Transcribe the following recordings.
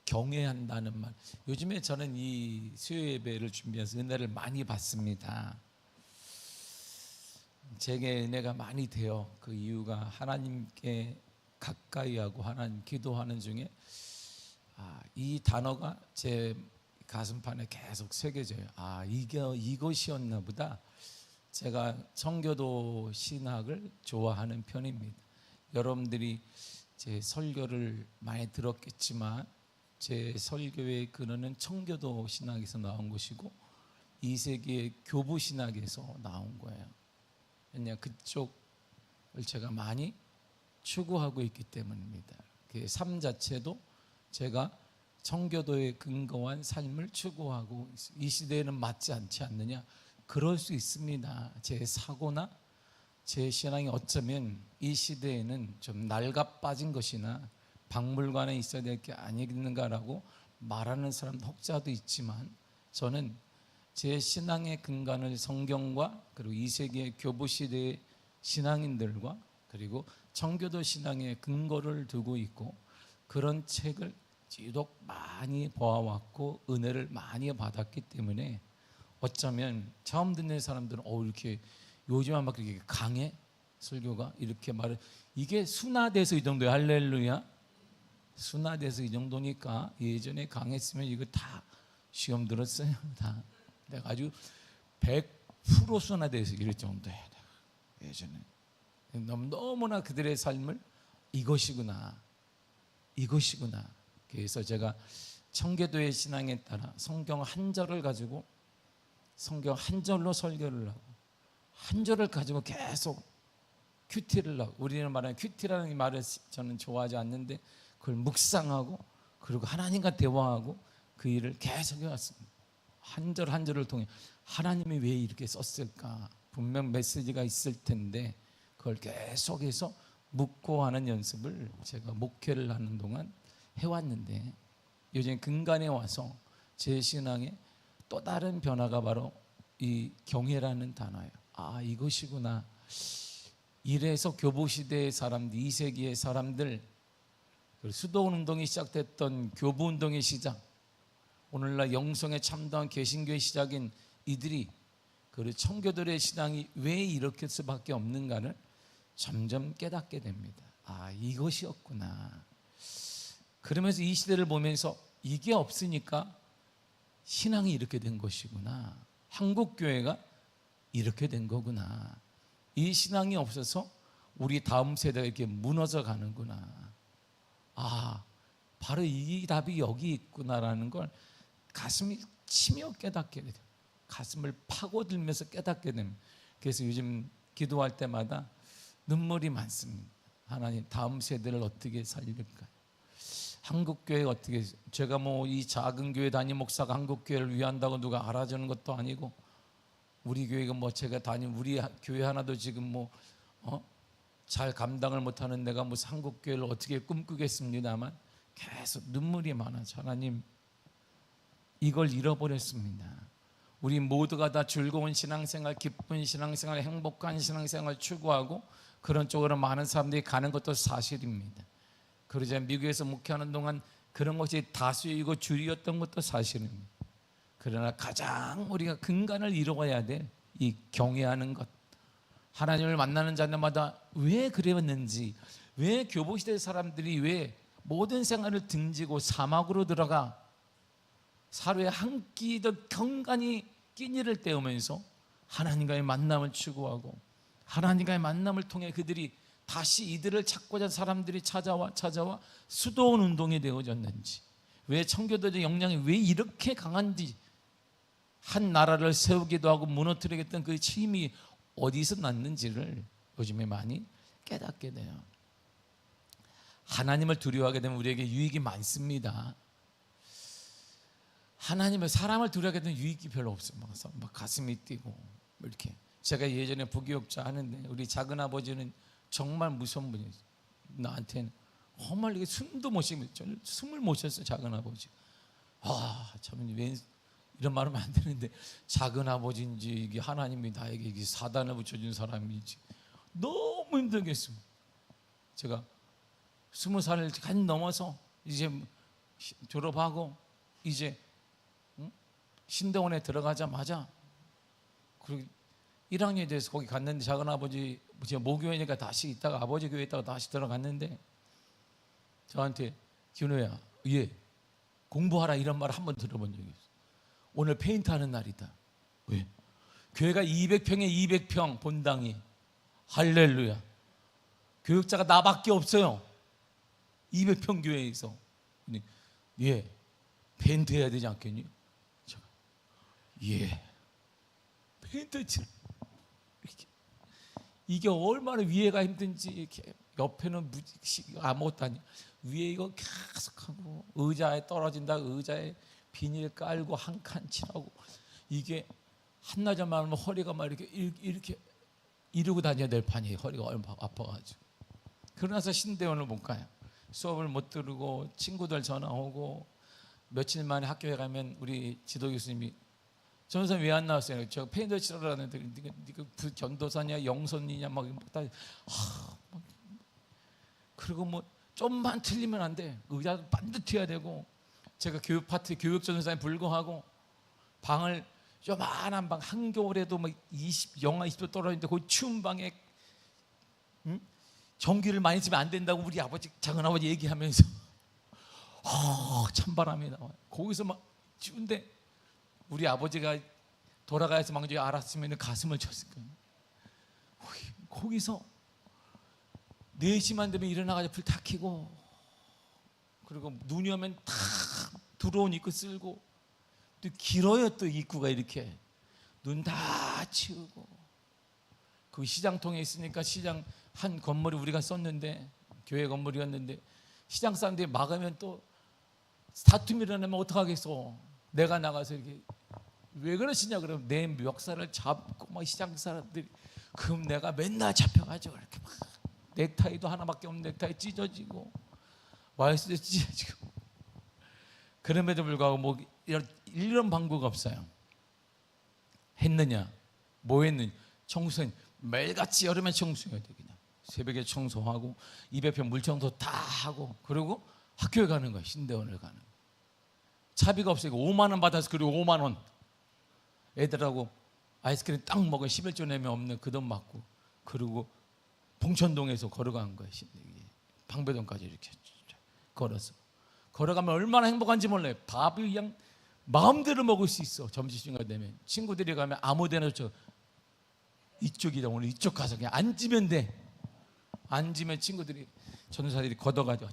경외한다는 말. 요즘에 저는 이 수요 예배를 준비해서 은혜를 많이 받습니다. 제게 은혜가 많이 돼요. 그 이유가 하나님께 가까이 하고 하나님 기도하는 중에 이 단어가 제 가슴판에 계속 새겨져요. 이것이었나 보다. 제가 청교도 신학을 좋아하는 편입니다. 여러분들이 제 설교를 많이 들었겠지만 제 설교의 근원은 청교도 신학에서 나온 것이고 2세기의 교부 신학에서 나온 거예요. 왜냐, 그쪽을 제가 많이 추구하고 있기 때문입니다. 그 삶 자체도 제가 청교도에 근거한 삶을 추구하고 이 시대에는 맞지 않지 않느냐? 그럴 수 있습니다. 제 사고나 제 신앙이 어쩌면 이 시대에는 좀 낡아 빠진 것이나 박물관에 있어야 될 게 아니겠는가라고 말하는 사람 혹자도 있지만, 저는 제 신앙의 근간을 성경과 그리고 2세기의 교부 시대의 신앙인들과 그리고 청교도 신앙의 근거를 두고 있고, 그런 책을 지독 많이 보아왔고 은혜를 많이 받았기 때문에 어쩌면 처음 듣는 사람들은 이렇게 요즘은 막 그렇게 강해? 설교가? 이렇게 말을, 이게 순화돼서 이 정도야. 할렐루야. 순화돼서 이 정도니까 예전에 강했으면 이거 다 시험 들었어요. 다. 내가 아주 100% 순화돼서 이럴 정도야. 예전에. 너무나 그들의 삶을 이것이구나. 그래서 제가 청교도의 신앙에 따라 성경 한 절을 가지고 성경 한 절로 설교를 하고 한 절을 가지고 계속 큐티를 하고, 우리는 말하는 큐티라는 말을 저는 좋아하지 않는데 그걸 묵상하고 그리고 하나님과 대화하고 그 일을 계속 해왔습니다. 한 절 한 절을 통해 하나님이 왜 이렇게 썼을까? 분명 메시지가 있을 텐데 그걸 계속해서 묻고 하는 연습을 제가 목회를 하는 동안 해왔는데, 요즘 근간에 와서 제 신앙에 또 다른 변화가 바로 이 경외라는 단어예요. 이것이구나. 이래서 교부시대의 사람들, 2세기의 사람들, 수도운동이 시작됐던 교부운동의 시작, 오늘날 영성에 참다운 개신교의 시작인 이들이 그 청교도의 신앙이 왜 이렇게 수밖에 없는가를 점점 깨닫게 됩니다. 이것이었구나. 그러면서 이 시대를 보면서 이게 없으니까 신앙이 이렇게 된 것이구나. 한국교회가 이렇게 된 거구나. 이 신앙이 없어서 우리 다음 세대가 이렇게 무너져 가는구나. 바로 이 답이 여기 있구나라는 걸 가슴이 치며 깨닫게 돼요. 가슴을 파고들면서 깨닫게 됩니다. 그래서 요즘 기도할 때마다 눈물이 많습니다. 하나님, 다음 세대를 어떻게 살릴까? 한국교회가 어떻게, 제가 이 작은 교회 담임 목사가 한국교회를 위한다고 누가 알아주는 것도 아니고, 우리 교회가 제가 우리 교회 하나도 지금 잘 감당을 못하는 내가 무슨 한국교회를 어떻게 꿈꾸겠습니다만 계속 눈물이 많아서, 하나님, 이걸 잃어버렸습니다. 우리 모두가 다 즐거운 신앙생활, 기쁜 신앙생활, 행복한 신앙생활 추구하고 그런 쪽으로 많은 사람들이 가는 것도 사실입니다. 그러자 미국에서 목회하는 동안 그런 것이 다수이고 주류였던 것도 사실입니다. 그러나 가장 우리가 근간을 이루어야 돼, 이 경외하는 것. 하나님을 만나는 자마다 왜 그랬는지, 왜 교부시대 사람들이 왜 모든 생활을 등지고 사막으로 들어가 하루에 한 끼도 경간히 끼니를 때우면서 하나님과의 만남을 추구하고, 하나님과의 만남을 통해 그들이 다시 이들을 찾고자 사람들이 찾아와 수도원 운동이 되어졌는지, 왜 청교도의 역량이 왜 이렇게 강한지, 한 나라를 세우기도 하고 무너뜨리겠다는 그 힘이 어디서 났는지를 요즘에 많이 깨닫게 돼요. 하나님을 두려워하게 되면 우리에게 유익이 많습니다. 하나님을, 사람을 두려워하게 되면 유익이 별로 없어요. 막 가슴이 뛰고 이렇게. 제가 예전에 부교육자 하는데 우리 작은 아버지는 정말 무서운 분이에요. 나한테는 정말 이게 숨도 못 쉬면 숨을 못 쉬었어요. 작은 아버지. 참, 왜 이런 말하면 안 되는데, 작은 아버지인지 이게 하나님이 나에게 이게 사단을 붙여준 사람인지 너무 힘들겠습니다. 제가 20살을 간 넘어서 이제 졸업하고 이제 신대원에 들어가자마자 그리고 1학년이 돼서 거기 갔는데 작은 아버지 모교회니까 다시 있다가 아버지 교회 있다가 다시 들어갔는데 저한테 기훈호야, 예, 공부하라 이런 말 한 번 들어본 적이 없어. 오늘 페인트 하는 날이다. 왜? 교회가 200평에 200평 본당이. 할렐루야. 교육자가 나밖에 없어요. 200평 교회에서. 예, 페인트 해야 되지 않겠니? 제가, 예, 페인트 칠. 이게 얼마나 위에가 힘든지. 이렇게 옆에는 아무것도 아니야. 위에 이거 계속하고 의자에 떨어진다. 의자에 비닐 깔고 한 칸 칠하고 이게 한나절만 하면 허리가 막 이렇게 이러고 다녀야 될 판이에요. 허리가 얼마나 아파가지고. 그러나서 신대원을 못 가요. 수업을 못 들고 친구들 전화 오고 며칠 만에 학교에 가면 우리 지도 교수님이 전도사 왜 안 나왔어요? 저 페인트 칠하라는데 네가 전도사냐 영선이냐 막 다. 그리고 뭐 좀만 틀리면 안 돼. 의자도 반듯 해야 되고. 제가 교육 파트 교육 전도사에 불구하고 방을 요만한 방 한겨울에도 막 영하 20도 떨어지는데 그 추운 방에 전기를 많이 쓰면 안 된다고 우리 아버지 작은 아버지 얘기하면서 찬바람이 나와요. 거기서 막 추운데 우리 아버지가 돌아가서 망정이 알았으면 가슴을 쳤을 거예요. 거기서 4시만 되면 일어나가지고 불 다 켜고 그리고 눈이 오면 다 들어온 입구 쓸고 또 길어요. 또 입구가 이렇게 눈 다 치우고 그 시장통에 있으니까 시장 한 건물이 우리가 썼는데 교회 건물이었는데 시장 사람들이 막으면 또 다툼이 일어나면 어떡하겠어. 내가 나가서 이렇게 왜 그러시냐 그러면 내 멱살을 잡고 막 시장 사람들이 그럼 내가 맨날 잡혀가지고 이렇게 막 넥타이도 하나밖에 없는 넥타이 찢어지고 와이스도 찢어지고 그럼에도 불구하고 뭐 이런 방구가 없어요. 했느냐 뭐 했느냐 청소는 매일같이 여름에 청소해야 돼. 그냥 새벽에 청소하고 200평 물청소 다 하고 그리고 학교에 가는 거야. 신대원을 가는 거야. 차비가 없으니까 5만 원 받아서 그리고 5만 원 애들하고 아이스크림 딱 먹으면 11조 내면 없는 그 돈 맞고 그리고 봉천동에서 걸어간 거야. 방배동까지 이렇게 걸어서 걸어가면 얼마나 행복한지 몰라요. 밥이 그냥 마음대로 먹을 수 있어. 점심시간 되면 친구들이 가면 아무데나 저 이쪽이다 오늘 이쪽 가서 그냥 앉으면 돼. 앉으면 친구들이 전도사들이 걷어가지고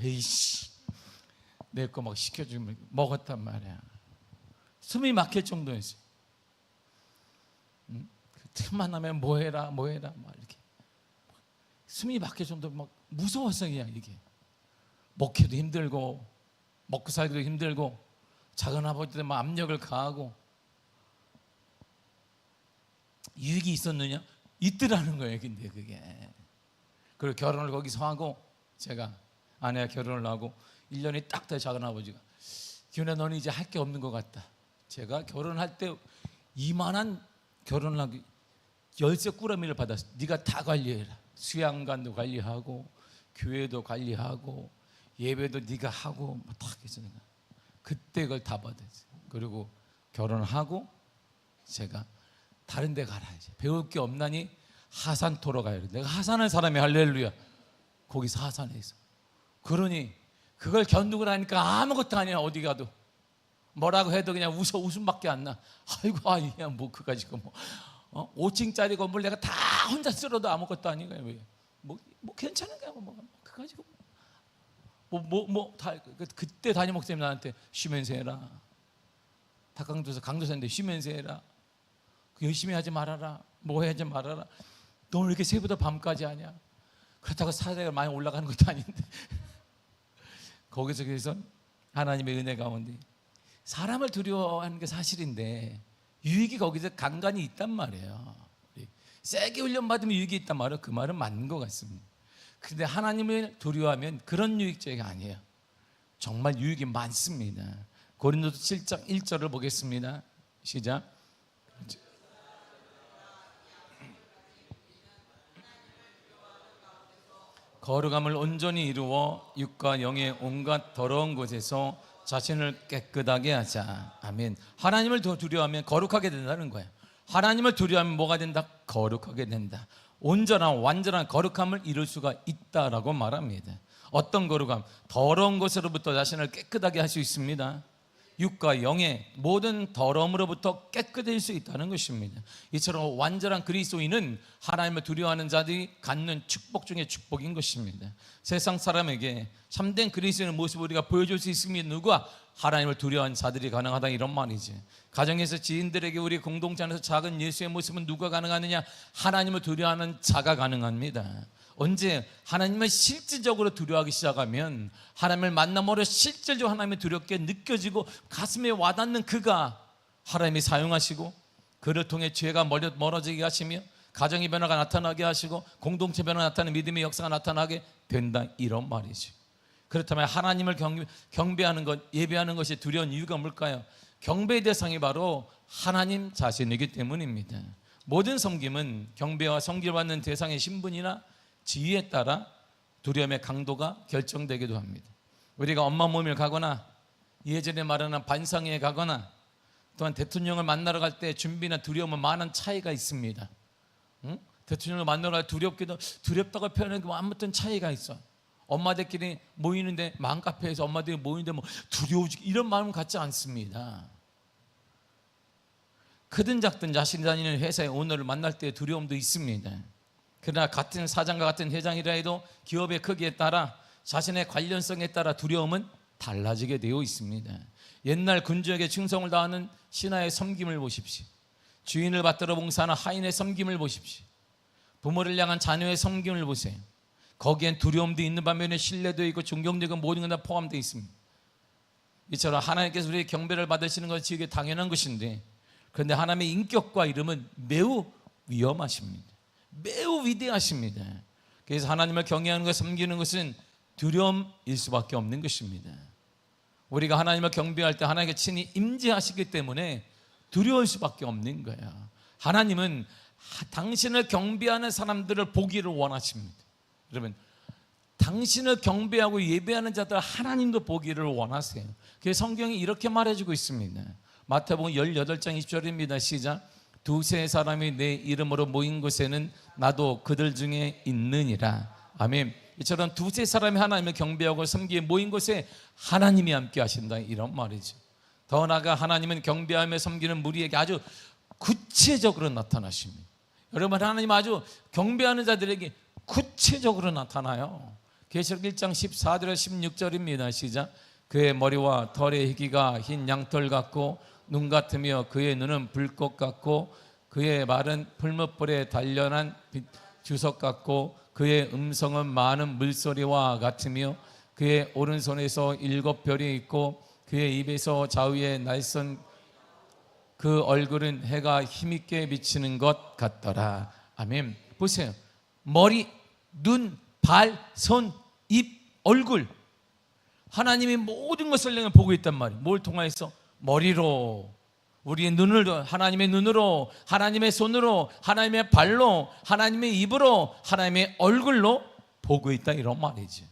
에이씨 내 거 막 시켜주면 먹었단 말이야. 숨이 막힐 정도였어요. 그 틈만 나면 뭐해라 막 이렇게 숨이 막힐 정도로 막 무서웠어요. 그냥 이게 먹기도 힘들고 먹고 살기도 힘들고 작은 아버지들 막 압력을 가하고 유익이 있었느냐? 있더라는 거예요. 근데 그게 그리고 결혼을 거기서 하고 제가 아내가 결혼을 하고 1년이 딱 돼 작은 아버지가 기훈아 너는 이제 할 게 없는 것 같다. 제가 결혼할 때 이만한 결혼을 하기 열쇠 꾸러미를 받았어. 네가 다 관리해라. 수양관도 관리하고 교회도 관리하고 예배도 네가 하고 딱 해서 내가 그때 그걸 다 받았어요. 그리고 결혼하고 제가 다른 데 가라. 이제 배울 게 없나니 하산토로 가야 돼. 내가 하산할 사람이 할렐루야. 거기서 하산해서 그러니 그걸 견디고 나니까 아무것도 아니야. 어디 가도 뭐라고 해도 그냥 웃음밖에 안 나. 아이고 아니야 뭐 그거 가지고 뭐 5층짜리 건물 내가 다 혼자 쓸어도 아무것도 아니고요. 뭐 괜찮은 거야 뭐 그거 가지고 다 그때 담임 목사님 나한테 쉬면서 해라. 닭강도사 강도사인데 쉬면서 해라. 열심히 하지 말아라. 뭐 하지 말아라. 너 왜 이렇게 새벽부터 밤까지 하냐. 그렇다고 사대가 많이 올라가는 것도 아닌데 거기서 그래서 하나님의 은혜 가운데 사람을 두려워하는 게 사실인데 유익이 거기서 간간히 있단 말이에요. 세게 훈련받으면 유익이 있단 말이에요. 그 말은 맞는 것 같습니다. 그런데 하나님을 두려워하면 그런 유익죄가 아니에요. 정말 유익이 많습니다. 고린도서 7장 1절을 보겠습니다. 시작. 거룩함을 온전히 이루어 육과 영의 온갖 더러운 곳에서 자신을 깨끗하게 하자. 아멘. 하나님을 더 두려워하면 거룩하게 된다는 거예요. 하나님을 두려워하면 뭐가 된다? 거룩하게 된다. 온전한 완전한 거룩함을 이룰 수가 있다라고 말합니다. 어떤 거룩함? 더러운 것으로부터 자신을 깨끗하게 할 수 있습니다. 육과 영의 모든 더러움으로부터 깨끗해질 수 있다는 것입니다. 이처럼 완전한 그리스도인은 하나님을 두려워하는 자들이 갖는 축복 중에 축복인 것입니다. 세상 사람에게 참된 그리스도인의 모습을 우리가 보여줄 수 있으면 누가? 하나님을 두려워하는 자들이 가능하다, 이런 말이지. 가정에서 지인들에게, 우리 공동체 안에서 작은 예수의 모습은 누가 가능하느냐? 하나님을 두려워하는 자가 가능합니다. 언제? 하나님을 실질적으로 두려워하기 시작하면, 하나님을 만남으로 실질적으로 하나님을 두렵게 느껴지고 가슴에 와닿는 그가 하나님이 사용하시고, 그를 통해 죄가 멀어지게 하시며 가정의 변화가 나타나게 하시고 공동체 변화가 나타나는 믿음의 역사가 나타나게 된다, 이런 말이죠. 그렇다면 하나님을 경배하는 것, 예배하는 것이 두려운 이유가 뭘까요? 경배의 대상이 바로 하나님 자신이기 때문입니다. 모든 섬김은 경배와 섬김을 받는 대상의 신분이나 지위에 따라 두려움의 강도가 결정되기도 합니다. 우리가 엄마 모임을 가거나 예전에 말하는 반상회에 가거나 또한 대통령을 만나러 갈 때 준비나 두려움은 많은 차이가 있습니다. 대통령을 만나러 갈 때 두렵다고 표현하기도 아무튼 차이가 있어. 엄마들끼리 모이는데, 맘카페에서 엄마들이 모이는데 뭐 두려우지 이런 마음 갖지 않습니다. 크든 작든 자신이 다니는 회사의 오너를 만날 때 두려움도 있습니다. 그러나 같은 사장과 같은 회장이라 해도 기업의 크기에 따라 자신의 관련성에 따라 두려움은 달라지게 되어 있습니다. 옛날 군주에게 충성을 다하는 신하의 섬김을 보십시오. 주인을 받들어 봉사하는 하인의 섬김을 보십시오. 부모를 향한 자녀의 섬김을 보세요. 거기엔 두려움도 있는 반면에 신뢰도 있고 존경되고 모든 것 다 포함되어 있습니다. 이처럼 하나님께서 우리의 경배를 받으시는 것이 되게 당연한 것인데, 그런데 하나님의 인격과 이름은 매우 위험하십니다. 매우 위대하십니다. 그래서 하나님을 경외하는 것, 섬기는 것은 두려움일 수밖에 없는 것입니다. 우리가 하나님을 경배할 때 하나님께 친히 임재하시기 때문에 두려울 수밖에 없는 거예요. 하나님은 당신을 경배하는 사람들을 보기를 원하십니다. 여러분, 당신을 경배하고 예배하는 자들 하나님도 보기를 원하세요. 그래서 성경이 이렇게 말해주고 있습니다. 마태복음 18장 20절입니다. 시작. 두세 사람이 내 이름으로 모인 곳에는 나도 그들 중에 있느니라. 아멘. 이처럼 두세 사람이 하나님을 경배하고 섬기에 모인 곳에 하나님이 함께 하신다, 이런 말이죠. 더 나아가 하나님은 경배하며 섬기는 무리에게 아주 구체적으로 나타나십니다. 여러분, 하나님 아주 경배하는 자들에게 구체적으로 나타나요. 계시록 1장 14절에 16절입니다. 시작. 그의 머리와 털의 희기가 흰 양털 같고 눈 같으며 그의 눈은 불꽃 같고 그의 말은 풀무불에 단련한 주석 같고 그의 음성은 많은 물소리와 같으며 그의 오른손에서 7별이 있고 그의 입에서 좌우에 날선 그 얼굴은 해가 힘있게 비치는 것 같더라. 아멘. 보세요. 머리, 눈, 발, 손, 입, 얼굴. 하나님이 모든 것을 보고 있단 말이에요. 뭘 통해서? 머리로, 우리의 눈을, 하나님의 눈으로, 하나님의 손으로, 하나님의 발로, 하나님의 입으로, 하나님의 얼굴로 보고 있다, 이런 말이지.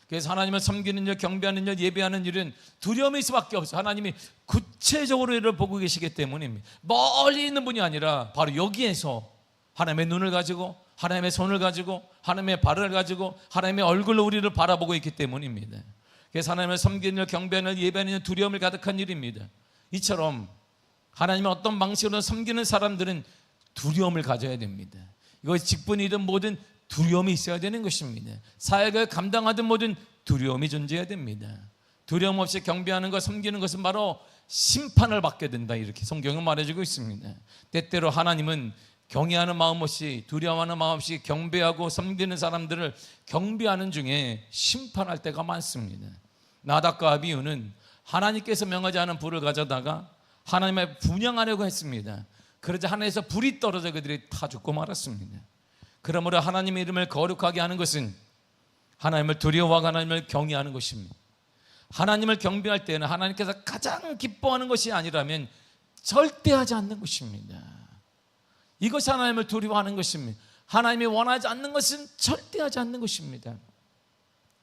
그래서 하나님을 섬기는 일, 경배하는 일, 예배하는 일은 두려움일 수밖에 없어요. 하나님이 구체적으로 이를 보고 계시기 때문입니다. 멀리 있는 분이 아니라 바로 여기에서 하나님의 눈을 가지고, 하나님의 손을 가지고, 하나님의 발을 가지고, 하나님의 얼굴로 우리를 바라보고 있기 때문입니다. 그래서 하나님을 섬기는 일, 경배하는 일, 예배하는 일, 두려움을 가득한 일입니다. 이처럼 하나님을 어떤 방식으로 섬기는 사람들은 두려움을 가져야 됩니다. 이것이 직분이든 뭐든 두려움이 있어야 되는 것입니다. 사역을 감당하든 뭐든 두려움이 존재해야 됩니다. 두려움 없이 경배하는 것, 섬기는 것은 바로 심판을 받게 된다, 이렇게 성경은 말해주고 있습니다. 때때로 하나님은 경외하는 마음 없이, 두려워하는 마음 없이 경배하고 섬기는 사람들을 경배하는 중에 심판할 때가 많습니다. 나답과 아비후는 하나님께서 명하지 않은 불을 가져다가 하나님의 분향하려고 했습니다. 그러자 하늘에서 불이 떨어져 그들이 다 죽고 말았습니다. 그러므로 하나님의 이름을 거룩하게 하는 것은 하나님을 두려워하고 하나님을 경외하는 것입니다. 하나님을 경배할 때는 하나님께서 가장 기뻐하는 것이 아니라면 절대 하지 않는 것입니다. 이것이 하나님을 두려워하는 것입니다. 하나님이 원하지 않는 것은 절대 하지 않는 것입니다.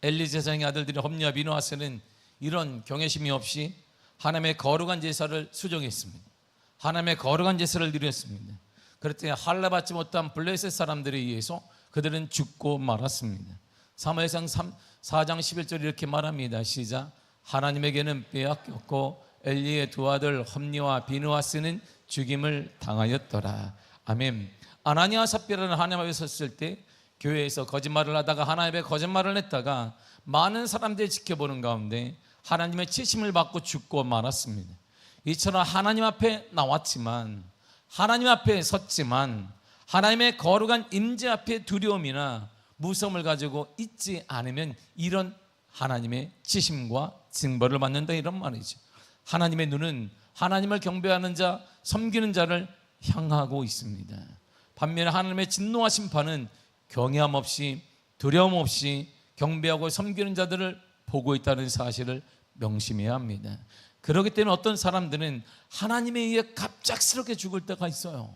엘리 제사장의 아들들이 홈리와 비느하스는 이런 경외심이 없이 하나님의 거룩한 제사를 수정했습니다. 하나님의 거룩한 제사를 드렸습니다. 그랬더니 할례받지 못한 블레셋 사람들에 의해서 그들은 죽고 말았습니다. 사무엘상 4장 11절 이렇게 말합니다. 시작. 하나님에게는 빼앗겼고 엘리의 두 아들 홈리와 비느하스는 죽임을 당하였더라. 아멘. 아나니아 삽비라는 하나님 앞에 섰을 때 교회에서 거짓말을 하다가 하나님의 거짓말을 했다가 많은 사람들이 지켜보는 가운데 하나님의 치심을 받고 죽고 말았습니다. 이처럼 하나님 앞에 나왔지만, 하나님 앞에 섰지만 하나님의 거룩한 임재 앞에 두려움이나 무서움을 가지고 있지 않으면 이런 하나님의 치심과 징벌을 받는다, 이런 말이죠. 하나님의 눈은 하나님을 경배하는 자, 섬기는 자를 향하고 있습니다. 반면에 하나님의 진노와 심판은 경외함 없이 두려움 없이 경배하고 섬기는 자들을 보고 있다는 사실을 명심해야 합니다. 그렇기 때문에 어떤 사람들은 하나님에 의해 갑작스럽게 죽을 때가 있어요.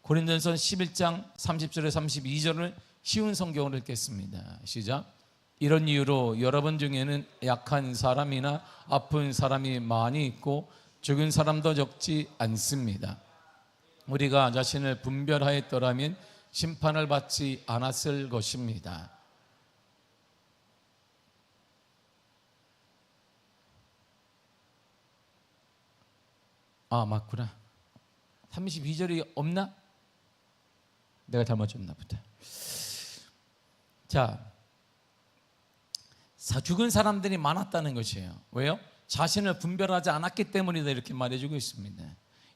고린도전서 11장 30절에 32절을 쉬운 성경으로 읽겠습니다. 시작. 이런 이유로 여러분 중에는 약한 사람이나 아픈 사람이 많이 있고 죽은 사람도 적지 않습니다. 우리가 자신을 분별하였더라면 심판을 받지 않았을 것입니다. 아, 맞구나. 32절이 없나? 내가 잘못 줬나 보다. 자, 죽은 사람들이 많았다는 것이에요. 왜요? 자신을 분별하지 않았기 때문이다, 이렇게 말해주고 있습니다.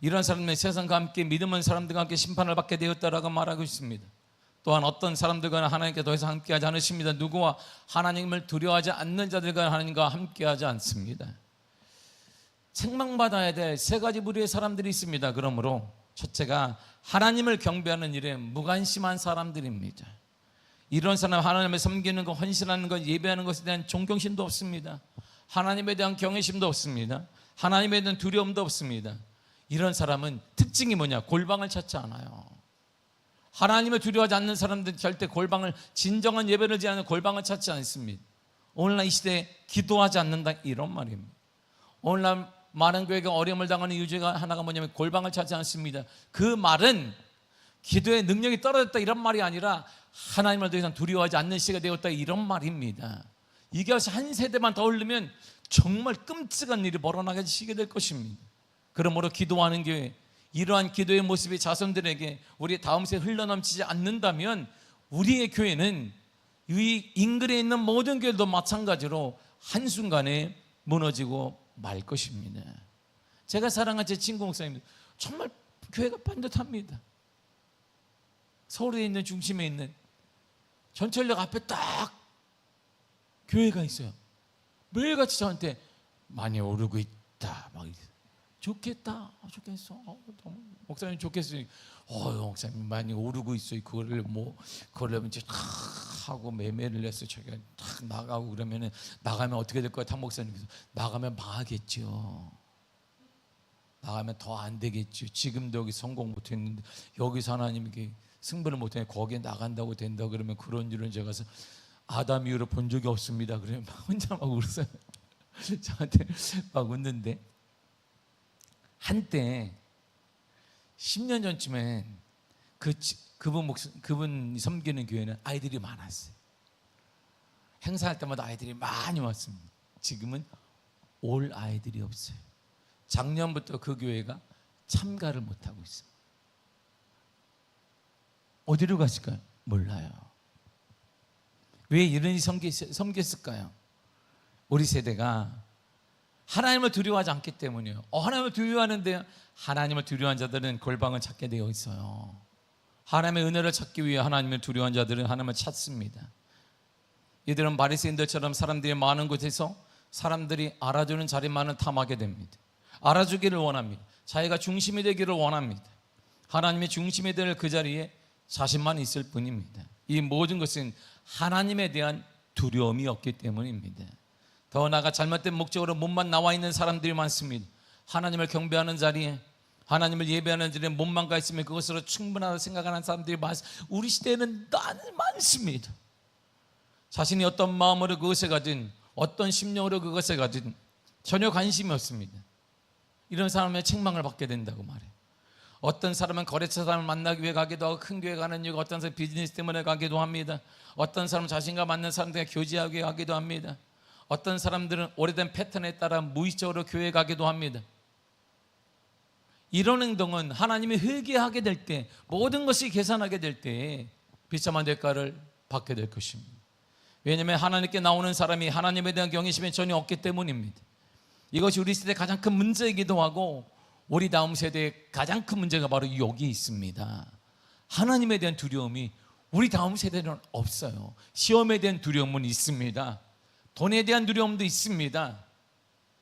이런 사람은 세상과 함께 믿음은 사람들과 함께 심판을 받게 되었다라고 말하고 있습니다. 또한 어떤 사람들과는 하나님께 더 이상 함께하지 않으십니다. 누구와 하나님을 두려워하지 않는 자들과 하나님과 함께하지 않습니다. 책망받아야 될 세 가지 부류의 사람들이 있습니다. 그러므로 첫째가 하나님을 경배하는 일에 무관심한 사람들입니다. 이런 사람, 하나님을 섬기는 것, 헌신하는 것, 예배하는 것에 대한 존경심도 없습니다. 하나님에 대한 경외심도 없습니다. 하나님에 대한 두려움도 없습니다. 이런 사람은 특징이 뭐냐? 골방을 찾지 않아요. 하나님을 두려워하지 않는 사람들은 절대 골방을, 진정한 예배를 지하는 골방을 찾지 않습니다. 오늘날 이 시대에 기도하지 않는다, 이런 말입니다. 오늘날 많은 교회가 어려움을 당하는 이유가 하나가 뭐냐면 골방을 찾지 않습니다. 그 말은 기도의 능력이 떨어졌다, 이런 말이 아니라 하나님을 더 이상 두려워하지 않는 시대가 되었다, 이런 말입니다. 이게 한 세대만 더 흐르면 정말 끔찍한 일이 벌어나게 시게 될 것입니다. 그러므로 기도하는 교회, 이러한 기도의 모습이 자손들에게 우리 다음 세에 흘러넘치지 않는다면 우리의 교회는 이 인근에 있는 모든 교회도 마찬가지로 한순간에 무너지고 말 것입니다. 제가 사랑하는 제 친구 목사님들, 정말 교회가 반듯합니다. 서울에 있는 중심에 있는 전철역 앞에 딱 교회가 있어요. 매일같이 저한테 많이 오르고 있다, 막 좋겠다, 좋겠어, 목사님 좋겠어요. 목사님 많이 오르고 있어요. 그거를 그러려면 이제 하고 매매를 해서 저기가 탁 나가고 그러면은, 나가면 어떻게 될 거야? 탁 목사님께서 나가면 망하겠죠. 나가면 더 안 되겠죠. 지금도 여기 성공 못했는데 여기서 하나님께 승부를 못했는데 거기에 나간다고 된다 그러면 그런 일은 제가 아담 이후로 본 적이 없습니다. 그러면 혼자 막 웃어요. 저한테 막 웃는데, 한때 10년 전쯤엔 그분 섬기는 교회는 아이들이 많았어요. 행사할 때마다 아이들이 많이 왔습니다. 지금은 올 아이들이 없어요. 작년부터 그 교회가 참가를 못하고 있어요. 어디로 갔을까요? 몰라요. 왜 이런 일이 섬겼을까요? 우리 세대가 하나님을 두려워하지 않기 때문이에요. 하나님을 두려워하는데, 하나님을 두려워한 자들은 골방을 찾게 되어 있어요. 하나님의 은혜를 찾기 위해 하나님을 두려워한 자들은 하나님을 찾습니다. 이들은 바리새인들처럼 사람들이 많은 곳에서 사람들이 알아주는 자리만을 탐하게 됩니다. 알아주기를 원합니다. 자기가 중심이 되기를 원합니다. 하나님의 중심이 될 그 자리에 자신만 있을 뿐입니다. 이 모든 것은 하나님에 대한 두려움이 없기 때문입니다. 더 나아가 잘못된 목적으로 몸만 나와 있는 사람들이 많습니다. 하나님을 경배하는 자리에, 하나님을 예배하는 자리에 몸만 가 있으면 그것으로 충분하다고 생각하는 사람들이 많습니다. 우리 시대에는 많습니다. 자신이 어떤 마음으로 그것에 가든 어떤 심령으로 그것에 가든 전혀 관심이 없습니다. 이런 사람의 책망을 받게 된다고 말해요. 어떤 사람은 거래처 사람을 만나기 위해 가기도 하고 큰 교회 가는 이유가 어떤 사람은 비즈니스 때문에 가기도 합니다. 어떤 사람은 자신과 맞는 사람들과 교제하기 위해 가기도 합니다. 어떤 사람들은 오래된 패턴에 따라 무의식적으로 교회에 가기도 합니다. 이런 행동은 하나님이 회개하게 될 때, 모든 것이 계산하게 될 때 비참한 대가를 받게 될 것입니다. 왜냐하면 하나님께 나오는 사람이 하나님에 대한 경외심이 전혀 없기 때문입니다. 이것이 우리 세대의 가장 큰 문제이기도 하고 우리 다음 세대의 가장 큰 문제가 바로 여기 있습니다. 하나님에 대한 두려움이 우리 다음 세대는 없어요. 시험에 대한 두려움은 있습니다. 돈에 대한 두려움도 있습니다.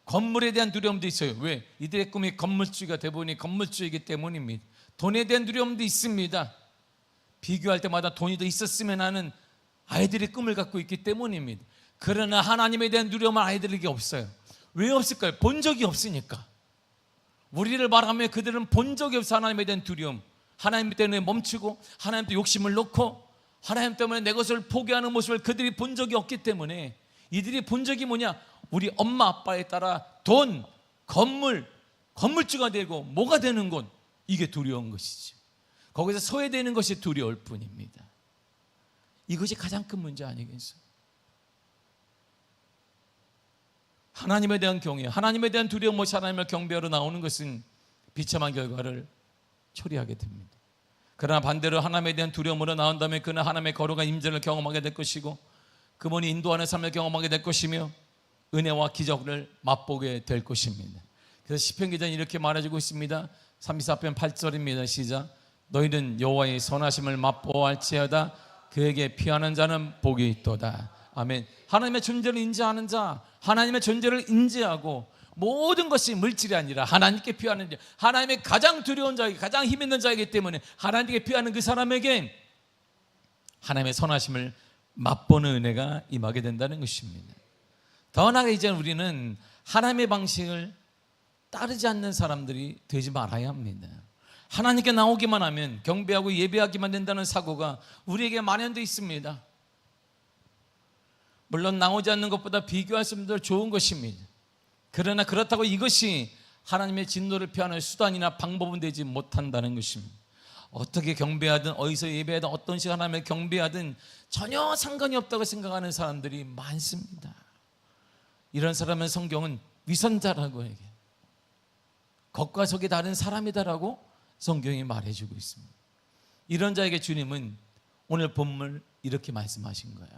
건물에 대한 두려움도 있어요. 왜? 이들의 꿈이 건물주의가 되보니 건물주의이기 때문입니다. 돈에 대한 두려움도 있습니다. 비교할 때마다 돈이 더 있었으면 하는 아이들의 꿈을 갖고 있기 때문입니다. 그러나 하나님에 대한 두려움은 아이들에게 없어요. 왜 없을까요? 본 적이 없으니까. 우리를 말하면 그들은 본 적이 없어. 하나님에 대한 두려움, 하나님 때문에 멈추고 하나님 때 욕심을 놓고 하나님 때문에 내 것을 포기하는 모습을 그들이 본 적이 없기 때문에, 이들이 본 적이 뭐냐? 우리 엄마 아빠에 따라 돈, 건물, 건물주가 되고 뭐가 되는 것, 이게 두려운 것이죠. 거기서 소외되는 것이 두려울 뿐입니다. 이것이 가장 큰 문제 아니겠어요? 하나님에 대한 경외, 하나님에 대한 두려움 없이 하나님을 경배하러 나오는 것은 비참한 결과를 초래하게 됩니다. 그러나 반대로 하나님에 대한 두려움으로 나온다면 그는 하나님의 거룩한 임재를 경험하게 될 것이고 그분이 인도하는 삶을 경험하게 될 것이며 은혜와 기적을 맛보게 될 것입니다. 그래서 시편 기자는 이렇게 말해주고 있습니다. 34편 8절입니다. 시작. 너희는 여호와의 선하심을 맛보아할지어다 그에게 피하는 자는 복이 있도다. 아멘. 하나님의 존재를 인지하는 자, 하나님의 존재를 인지하고 모든 것이 물질이 아니라 하나님께 피하는 자, 하나님의 가장 두려운 자이기, 가장 힘 있는 자이기 때문에 하나님께 피하는 그 사람에게 하나님의 선하심을 맛보는 은혜가 임하게 된다는 것입니다. 더 나아가 이제 우리는 하나님의 방식을 따르지 않는 사람들이 되지 말아야 합니다. 하나님께 나오기만 하면, 경배하고 예배하기만 된다는 사고가 우리에게 만연되어 있습니다. 물론 나오지 않는 것보다 비교할 수 없는 더 좋은 것입니다. 그러나 그렇다고 이것이 하나님의 진노를 피하는 수단이나 방법은 되지 못한다는 것입니다. 어떻게 경배하든 어디서 예배하든 어떤 시간 하나님을 경배하든 전혀 상관이 없다고 생각하는 사람들이 많습니다. 이런 사람은 성경은 위선자라고 해요. 겉과 속이 다른 사람이다라고 성경이 말해주고 있습니다. 이런 자에게 주님은 오늘 본문을 이렇게 말씀하신 거예요.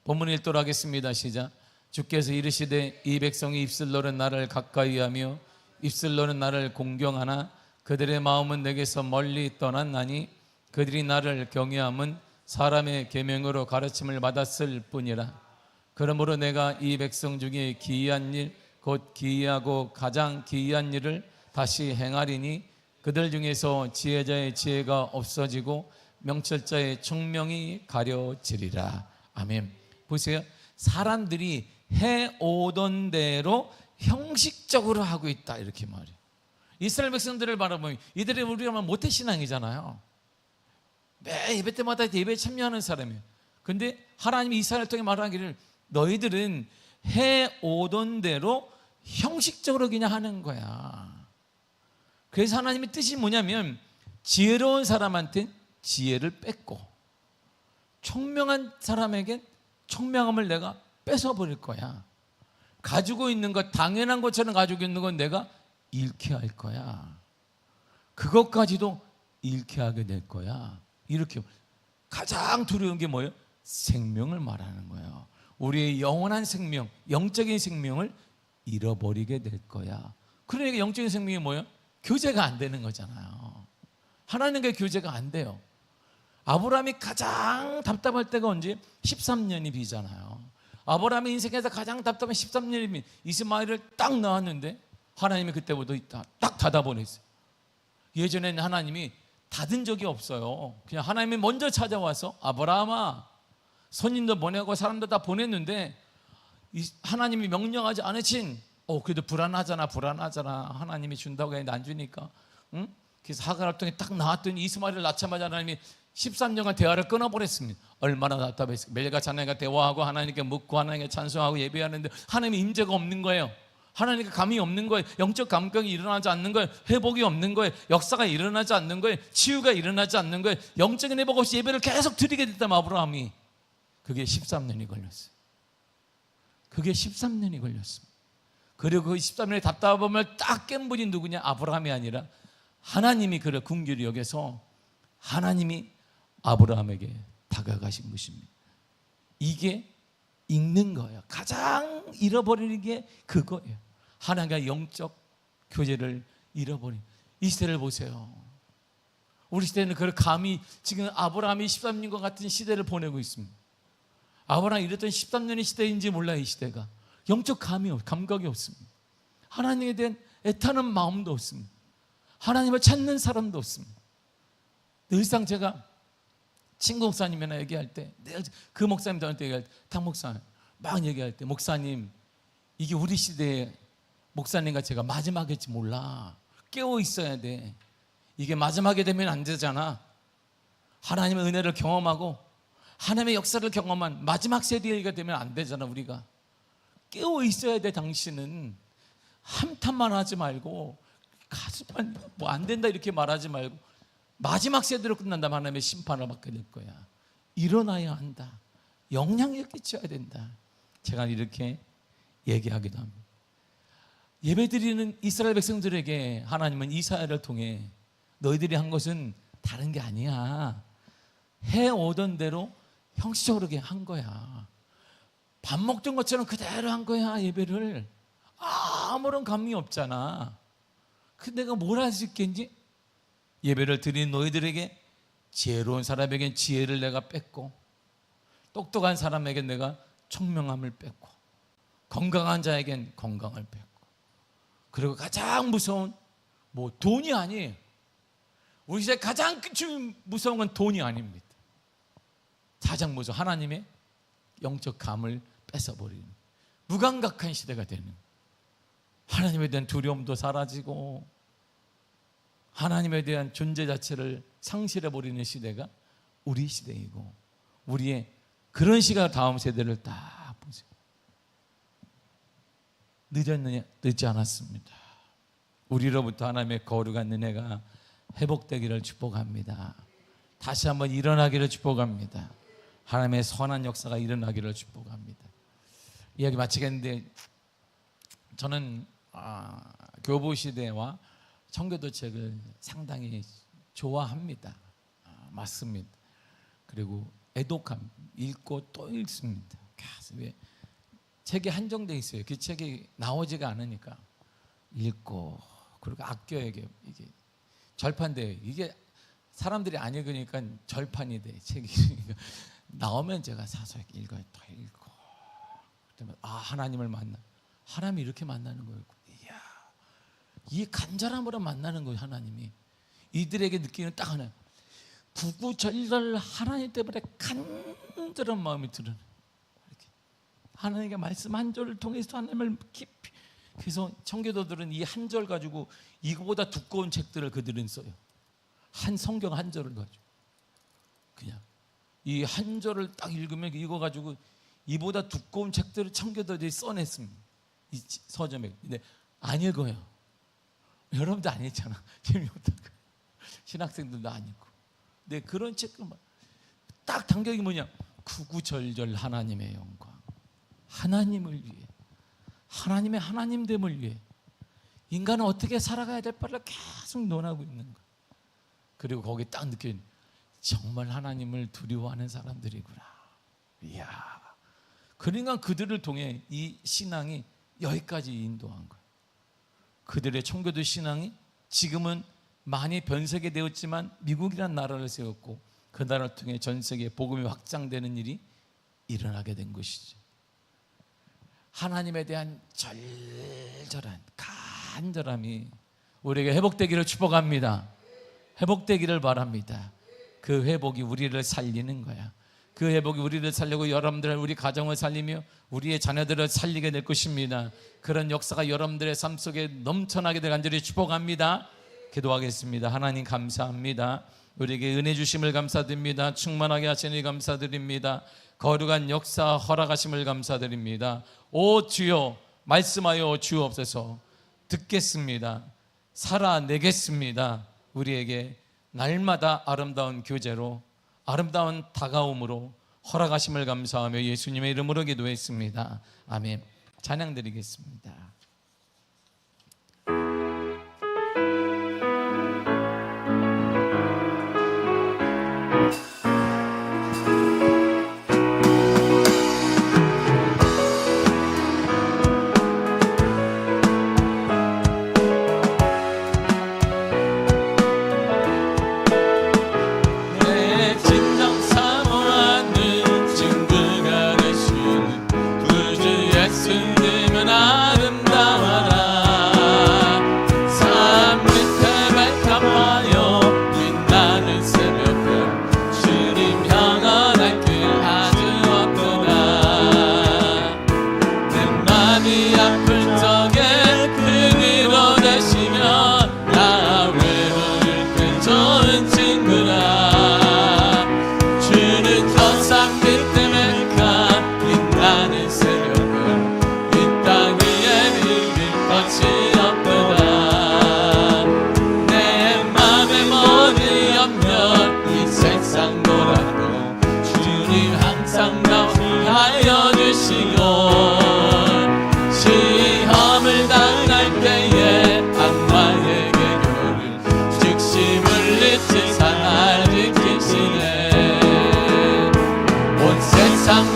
본문 읽도록 하겠습니다. 시작. 주께서 이르시되 이 백성이 입술로는 나를 가까이하며 입술로는 나를 공경하나 그들의 마음은 내게서 멀리 떠났나니 그들이 나를 경외함은 사람의 계명으로 가르침을 받았을 뿐이라. 그러므로 내가 이 백성 중에 기이한 일, 곧 기이하고 가장 기이한 일을 다시 행하리니 그들 중에서 지혜자의 지혜가 없어지고 명철자의 총명이 가려지리라. 아멘. 보세요. 사람들이 해오던 대로 형식적으로 하고 있다, 이렇게 말해요. 이스라엘 백성들을 바라보면 이들이 우리가 말하면 모태신앙이잖아요. 매 예배 때마다 예배에 참여하는 사람이에요. 근데 하나님이 이스라엘을 통해 말하기를 너희들은 해오던 대로 형식적으로 그냥 하는 거야. 그래서 하나님의 뜻이 뭐냐면 지혜로운 사람한테는 지혜를 뺏고 총명한 사람에겐 총명함을 내가 뺏어버릴 거야. 가지고 있는 것, 당연한 것처럼 가지고 있는 건 내가 잃게 할 거야. 그것까지도 잃게 하게 될 거야. 이렇게 가장 두려운 게 뭐예요? 생명을 말하는 거예요. 우리의 영원한 생명, 영적인 생명을 잃어버리게 될 거야. 그러니까 영적인 생명이 뭐예요? 교제가 안 되는 거잖아요. 하나님과 교제가 안 돼요. 아브라함이 가장 답답할 때가 언제? 13년이 비잖아요. 아브라함의 인생에서 가장 답답한 13년이 이스마엘을 딱 낳았는데 하나님이 그때부터 딱 닫아보냈어요. 예전에는 하나님이 닫은 적이 없어요. 그냥 하나님이 먼저 찾아와서 아브라함아, 손님도 보내고 사람도 다 보냈는데 하나님이 명령하지 않으신, 그래도 불안하잖아. 하나님이 준다고 했는데 안 주니까. 응? 그래서 하갈을 통해 딱 나왔더니 이스마엘을 낳자마자 하나님이 13년간 대화를 끊어버렸습니다. 얼마나 답답했어요. 매일과 자녀가 대화하고 하나님께 묻고 하나님께 찬송하고 예배하는데 하나님의 임재가 없는 거예요. 하나님께 감이 없는 거예요. 영적 감격이 일어나지 않는 거예요. 회복이 없는 거예요. 역사가 일어나지 않는 거예요. 치유가 일어나지 않는 거예요. 영적인 회복 없이 예배를 계속 드리게 됐다면 아브라함이 그게 13년이 걸렸어요. 그게 13년이 걸렸습니다. 그리고 그 13년의 답답함을 딱 깬 분이 누구냐? 아브라함이 아니라 하나님이 그를 긍휼히 여겨서 하나님이 아브라함에게 다가가신 것입니다. 이게 읽는 거예요. 가장 잃어버리는 게 그거예요. 하나님과 영적 교제를 잃어버린 이 시대를 보세요. 우리 시대는 그걸 감히 지금 아브라함이 13년과 같은 시대를 보내고 있습니다. 아브라함이 이랬던 13년의 시대인지 몰라요. 이 시대가 영적 감각이 없습니다. 하나님에 대한 애타는 마음도 없습니다. 하나님을 찾는 사람도 없습니다. 늘상 제가 친구 목사님이나 얘기할 때, 그 목사님 저한테 얘기할 때, 탁 목사님 막 얘기할 때, 목사님 이게 우리 시대의 목사님과 제가 마지막일지 몰라. 깨어 있어야 돼. 이게 마지막이 되면 안 되잖아. 하나님의 은혜를 경험하고 하나님의 역사를 경험한 마지막 세대가 되면 안 되잖아. 우리가 깨어 있어야 돼. 당신은 함탄만 하지 말고 가슴만 뭐 안 된다 이렇게 말하지 말고 마지막 세대로 끝난다면 하나님의 심판을 받게 될 거야. 일어나야 한다. 영향력 끼쳐야 된다. 제가 이렇게 얘기하기도 합니다. 예배드리는 이스라엘 백성들에게 하나님은 이사야를 통해 너희들이 한 것은 다른 게 아니야. 해오던 대로 형식적으로 한 거야. 밥 먹던 것처럼 그대로 한 거야. 예배를 아무런 감이 없잖아. 근데 내가 뭘 할 수 있겠니? 예배를 드린 너희들에게 지혜로운 사람에겐 지혜를 내가 뺐고 똑똑한 사람에겐 내가 총명함을 뺐고 건강한 자에겐 건강을 뺐고 그리고 가장 무서운 뭐 돈이 아니에요. 우리 시대 가장 무서운 건 돈이 아닙니다. 가장 무서운 하나님의 영적 감을 뺏어버리는 무감각한 시대가 되는, 하나님에 대한 두려움도 사라지고 하나님에 대한 존재 자체를 상실해버리는 시대가 우리 시대이고, 우리의 그런 시간 다음 세대를 딱 보세요. 늦었느냐? 늦지 않았습니다. 우리로부터 하나님의 거룩한 은혜가 회복되기를 축복합니다. 다시 한번 일어나기를 축복합니다. 하나님의 선한 역사가 일어나기를 축복합니다. 이야기 마치겠는데, 저는 교부 시대와 청교도 책을 상당히 좋아합니다. 맞습니다. 그리고 애독함, 읽고 또 읽습니다. 왜 책이 한정돼 있어요. 그 책이 나오지가 않으니까 읽고, 그리고 아껴야게 이게 절판돼요. 이게 사람들이 안 읽으니까 절판이 돼. 책이 나오면 제가 사서 읽어요. 또 읽고. 그러면 하나님을 만나. 하나님이 이렇게 만나는 거였고, 이야, 이 간절함으로 만나는 거예요. 하나님이 이들에게 느끼는 딱 하나, 구구절절 하나님 때문에 간절한 마음이 드러나요. 이렇게 하나님의 말씀 한 절을 통해서 하나님을 깊이. 그래서 청교도들은 이 한 절 가지고 이거보다 두꺼운 책들을 그들은 써요. 한 성경 한 절을 가지고 그냥 이 한 절을 딱 읽으면 이거 가지고 이보다 두꺼운 책들을 청교도들이 써냈습니다. 이 서점에. 근데 안 읽어요. 여러분도 안 읽잖아. 재미없다고. 신학생들도 안 읽고. 근데 그런 책들 딱 단격이 뭐냐? 구구절절 하나님의 영광, 하나님을 위해, 하나님의 하나님됨을 위해 인간은 어떻게 살아가야 될 바를 계속 논하고 있는 거예요. 그리고 거기 딱 느낀, 정말 하나님을 두려워하는 사람들이구나. 이야. 그러니까 그들을 통해 이 신앙이 여기까지 인도한 거예요. 그들의 청교도 신앙이 지금은 많이 변색이 되었지만 미국이라는 나라를 세웠고, 그 나라를 통해 전 세계에 복음이 확장되는 일이 일어나게 된 것이죠. 하나님에 대한 절절한 간절함이 우리에게 회복되기를 축복합니다. 회복되기를 바랍니다. 그 회복이 우리를 살리는 거야. 그 회복이 우리를 살리고 여러분들, 우리 가정을 살리며 우리의 자녀들을 살리게 될 것입니다. 그런 역사가 여러분들의 삶 속에 넘쳐나게 될 간절히 축복합니다. 기도하겠습니다. 하나님 감사합니다. 우리에게 은혜 주심을 감사드립니다. 충만하게 하시니 감사드립니다. 거룩한 역사 허락하심을 감사드립니다. 오 주여, 말씀하여 주옵소서. 듣겠습니다. 살아내겠습니다. 우리에게 날마다 아름다운 교제로, 아름다운 다가옴으로 허락하심을 감사하며 예수님의 이름으로 기도했습니다. 아멘. 찬양 드리겠습니다.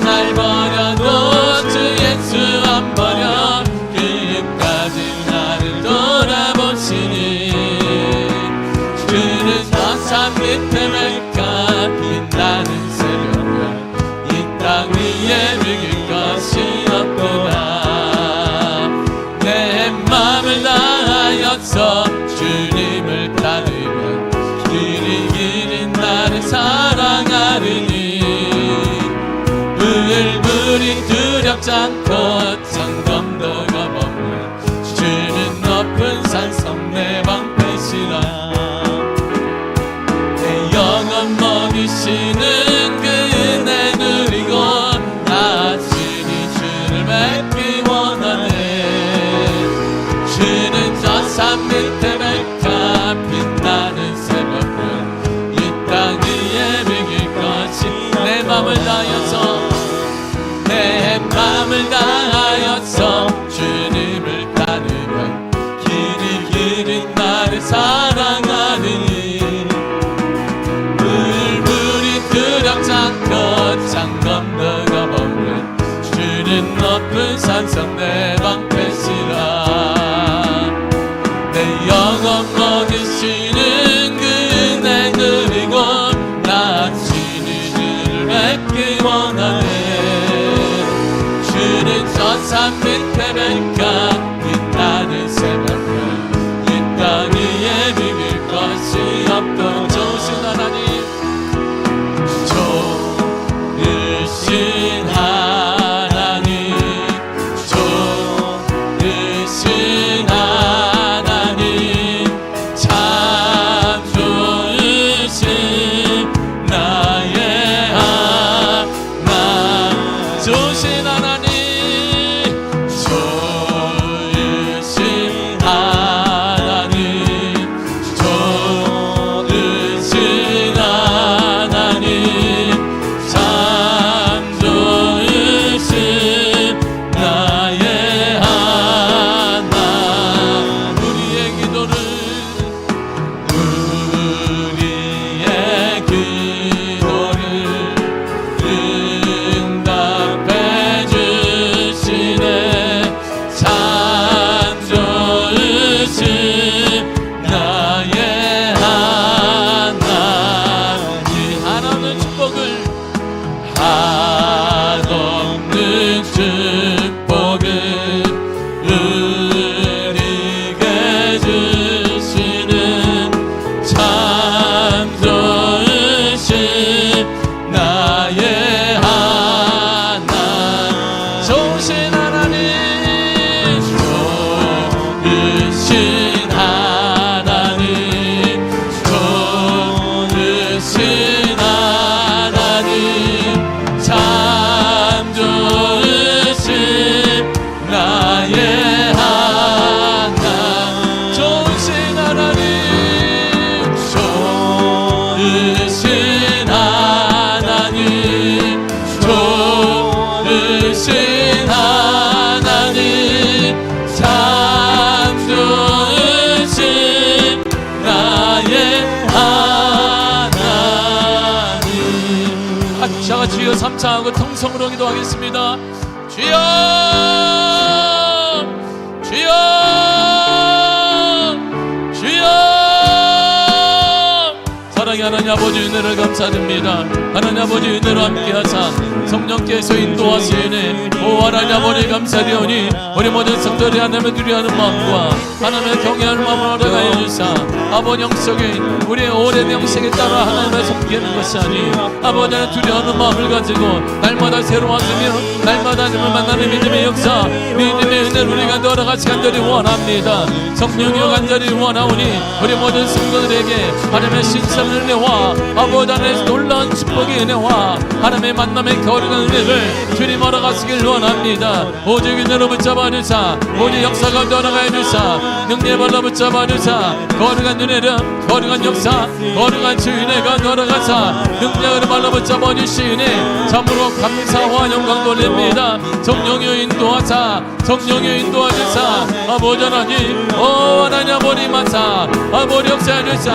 날 버려도 주 예수 안 버려 끝까지 나를 돌아보시니 주는 저산 밑에 맺가 빛나는 새벽별 이 땅 위에 비길 것이 없구나. 내 맘을 다하여서 주님을 따르면 길이 나를 사랑하리니 불이 두렵지 않고 창검도가 머물 주는 높은 산성 내 방패시라. 내 영혼 먹이시는 그 은혜 누리고 나 친히 주를 뵙기 원하네. 주는 저 산 밑에 맺가 빛나는 새벽별 이 땅 위에 비길 것이 내 맘을 다하여서 내 맘을 다하여서 주님을 따르면 길이 나를 사랑하니 불이 두렵지 않고 창검도가 머무는 주는 높은 산성 내 방패시라. 내 영혼 먹이시는 그 은혜 누리고 나 친히 주를 뵙기 원하네. 주는 저 산 밑에 뵐까 빛나는 새벽별 이 땅 위에 비길 것이 없고 좋으신 하나님, 좋으신 하나님, 좋으신 하나님, 참 좋으신 나의 하나님, 좋으신 하나님, 좋으신 나의 하나 좋으신 하나님 좋으신 하나님 좋으신 하나님 참 좋으신 나의 하나님. 자, 주여 삼창하고 통성으로 기도하겠습니다. 주여 주여 주여. 사랑의 하나님 아버지 은혜를 감사드립니다. 하나님 아버지 은혜로 함께하사 성령께서 인도하시네. 오 하나님 아버지 감사드리오니 우리 모든 성도들이 하나님을 두려워하는 마음과 하나님을 경외하는 마음을 허락하여 주사 아버지 영적인 우리의 오랜 영생에 따라 하나님을 섬기는 것이 아니 아버지 하나님 두려워하는 마음을 가지고 날마다 새로워지며 날마다 하나님을 만나는 믿음의 역사 믿음의 은혜를 우리가 너라같이 간절히 원합니다. 성령이여 간절히 원하오니 우리 모든 성도들에게 하나님의 신성한 은혜와 아버지 하나님의 놀라운 축복의 은혜와 하나님의 만남의 거룩한 은혜를 주님 허락하시길 원합니다. 오직 은혜로 붙잡아 주사 오직 역사 가운데 허락하여 주사 능력의 발로 붙잡아 주사 거룩한 은혜를 거룩한 역사 거룩한 주 은혜가 허락하사 능력의 발로 붙잡아 주시니 참으로 감사와 영광 돌립니다. 성령이여 인도하사 성령이여 인도하주사 아버지 하나님 오 하나님 아버지 마사 아버지 역사해 주사